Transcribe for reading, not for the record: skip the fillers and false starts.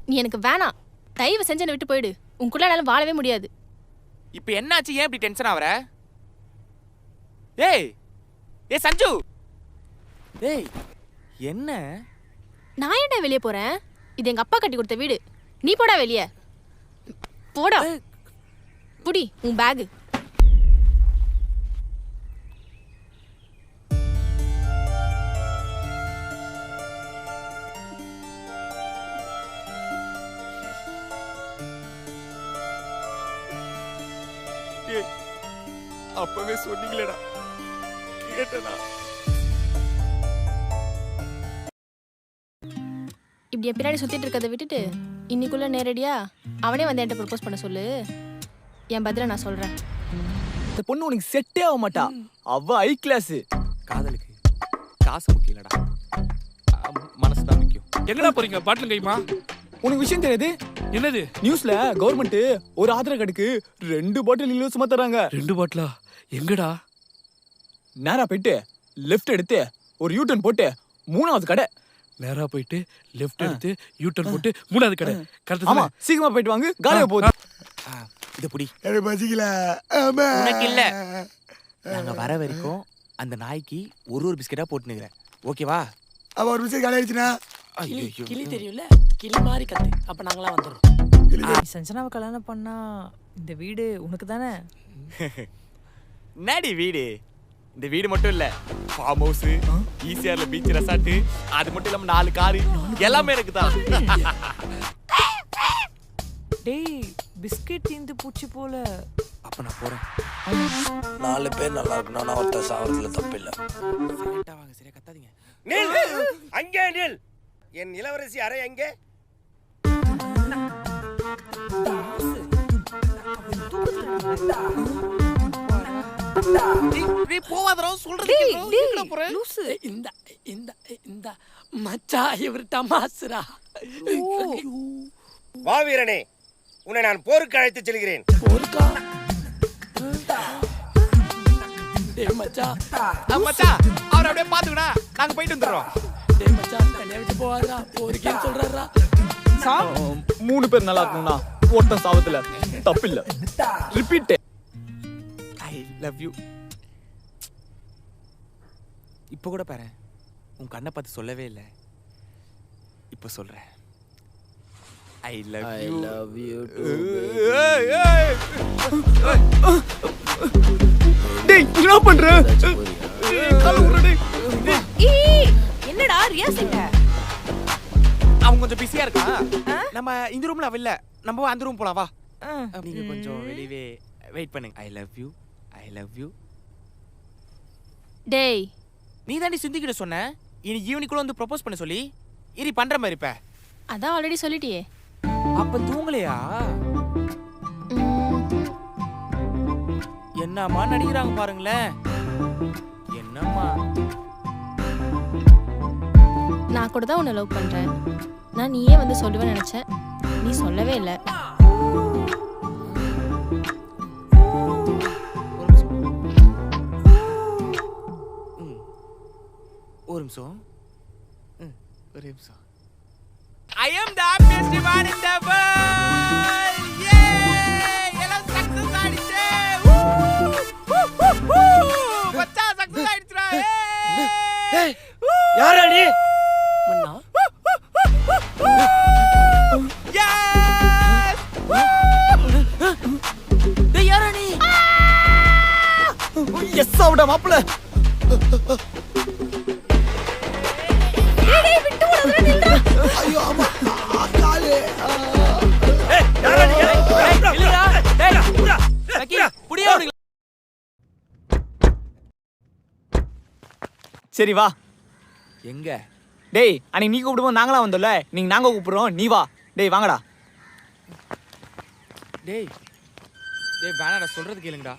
நீ எனக்கு வேணாம். தயவு செஞ்சு என்னை விட்டு போயிடு. உனக்குள்ள என்னால வாழவே முடியாது. இப்போ என்னாச்சு? ஏன் இப்படி டென்ஷன் ஆவற? ஏய் ஏய் சஞ்சு, ஏய் என்ன? நான் ஏன்டா வெளியே போறேன்? இது எங்க அப்பா கட்டி கொடுத்த வீடு. நீ போடா வெளியே. போடா. புடி உன் பேக். அப்பவே சொன்னீங்களேடா, கேட்டனா? இப்படி பின்னாடி சுத்திட்டு இருக்கதை விட்டுட்டு இன்னைக்குள்ள நேரடியா அவனே வந்து என்கிட்ட ப்ரப்போஸ் பண்ண சொல்லு. என் பதில நான் சொல்றேன். இந்த பொண்ணு உனக்கு செட்டே ஆக மாட்டா. அவ ஹை கிளாஸ். காதலுக்கு காசு முக்கியம் இல்லடா, மனசு தான் முக்கியம். எங்கடா போறீங்க? பாட்டிலும் கைமா. உனக்கு விஷயம் தெரியாது? என்னது? நியூஸ்ல கவர்மெண்ட் ஒரு ஆதார் கார்டுக்கு 2 பாட்டில் இலவசமா தராங்க. 2 பாட்டிலா? எங்கடா? நேரா போயிட்டு லெஃப்ட் எடுத்து ஒரு யூ-டர்ன் போட்டு 3வது கடை. நேரா போயிட்டு லெஃப்ட் எடுத்து யூ-டர்ன் போட்டு 3வது கடை. கரெக்ட். ஆமா, சீக்கிரமா போயிட்டு வாங்க. காலையில போகுது. இத புடி. எனக்கு பசிக்கல. உனக்கு இல்ல. நாங்க வர வரைக்கும் அந்த நாய்க்கு ஒரு பிஸ்கெட்டா போட்டுனுக்குறேன். ஓகேவா? அவ ஒரு பிஸ்கெட் காலி ஆயிடுச்சுனா கிளி தெரியும்ல, கிளி மாதிரி கத்து. அப்ப நாங்களாம் வந்துடுறோம். சஞ்சனாவை கல்யாணம் பண்ணா இந்த வீடு உனக்கு தானே? என்னடி வீடு? இந்த வீடு மட்டும் இல்ல, ஃபார்ம் ஹவுஸ், ஈசிஆர்ல பீச் ரெசார்ட், அது மட்டும் இல்லாம 4 காரு எல்லாமே எனக்கு தான். டேய் பிஸ்கெட் தீந்து பூச்சி போல. அப்ப நான் போறேன். 4 பேர் நல்லா இருக்கணும், நான் ஒருத்தர் சாவறதுல தப்பில்லை. சைலண்டா வாங்க, சரியா கத்தாதீங்க. நில், அங்கே நில். என் இளவரசி அறை எங்கே? நீ போவாதடா, சொல்றது கேக்குறா போற. லூசு. இந்த இந்த இந்த மச்சா இவர் தமாசுரா. வா வீரனே, உன்னை நான் போருக்கு அழைத்து செல்கிறேன். போருக்கா? டேய் மச்சா. மச்சான், அவரை அப்படியே பாத்துக்கடா, நாங்க போயிட்டு வந்துறோம். டேய் மச்சான், தனியா விட்டு போவாதடா. போருக்கேன்னு சொல்றாரா? 3 பேர் நல்லா இருக்கணும்னா ஒருத்தன் சாவத்துல தப்பில்லை. ரிப்பீட். I love you. இப்போ கூட பாரு, உன் கண்ணை பார்த்து சொல்லவே இல்லை, இப்போ சொல்றேன். I love you. I love you too, டேய் என்ன பண்ற? கால உறடே. என்னடா ரியாசிங்க? அவன் கொஞ்சம் பிஸியா இருக்கான். நம்ம இந்த ரூம்ல அவ இல்ல, நம்ம அந்த ரூம் போலாம் வா. நீங்க கொஞ்சம் வெளியவே வெயிட் பண்ணுங்க. I love you, I love you. டேய் நீ தாண்டி சிந்தி கிட்ட சொன்ன இனி ஈவினிங்குள்ள வந்து ப்ரப்போஸ் பண்ண சொல்லி. இனி பண்ற மாதிரி இப்ப. அதான் ஆல்ரெடி சொல்லிட்டியே. அப்ப தூங்கலையா? என்னம்மா நடிக்கிறாங்க பாருங்களேன். என்னம்மா? நான் கூட தான் உன்னை லவ் பண்றேன். நான் நீயே வந்து சொல்லுவேன்னு நினைச்சேன். நீ சொல்லவே இல்லை. ஒரு நிமிஷம். ஒரு நிமிஷம். I am the happiest man in the world. Yeah! எல்லாம் சக்சஸ் ஆயிடுச்சு. பச்சா சக்சஸ் ஆயிடுச்சுடா. ஏய், யாரா நீ? மன்னா Yes! டேய் யாரா நீ? எஸ் ஆவுடா மாப்ள. ஐயோ அம்மா காலே. ஏய், யாரா நீ? இல்லடா. டேய், லக்கி, புடியா ஓடுங்க. சரி வா. எங்க? டேய் அன்னைக்கு நீ கூப்பிடுவோம் நாங்களா வந்தோம்ல, நீங்க நாங்க கூப்பிடுறோம், நீ வா. டேய் வாங்கடா. டேய் வேணாடா, சொல்றது கேளுங்கடா.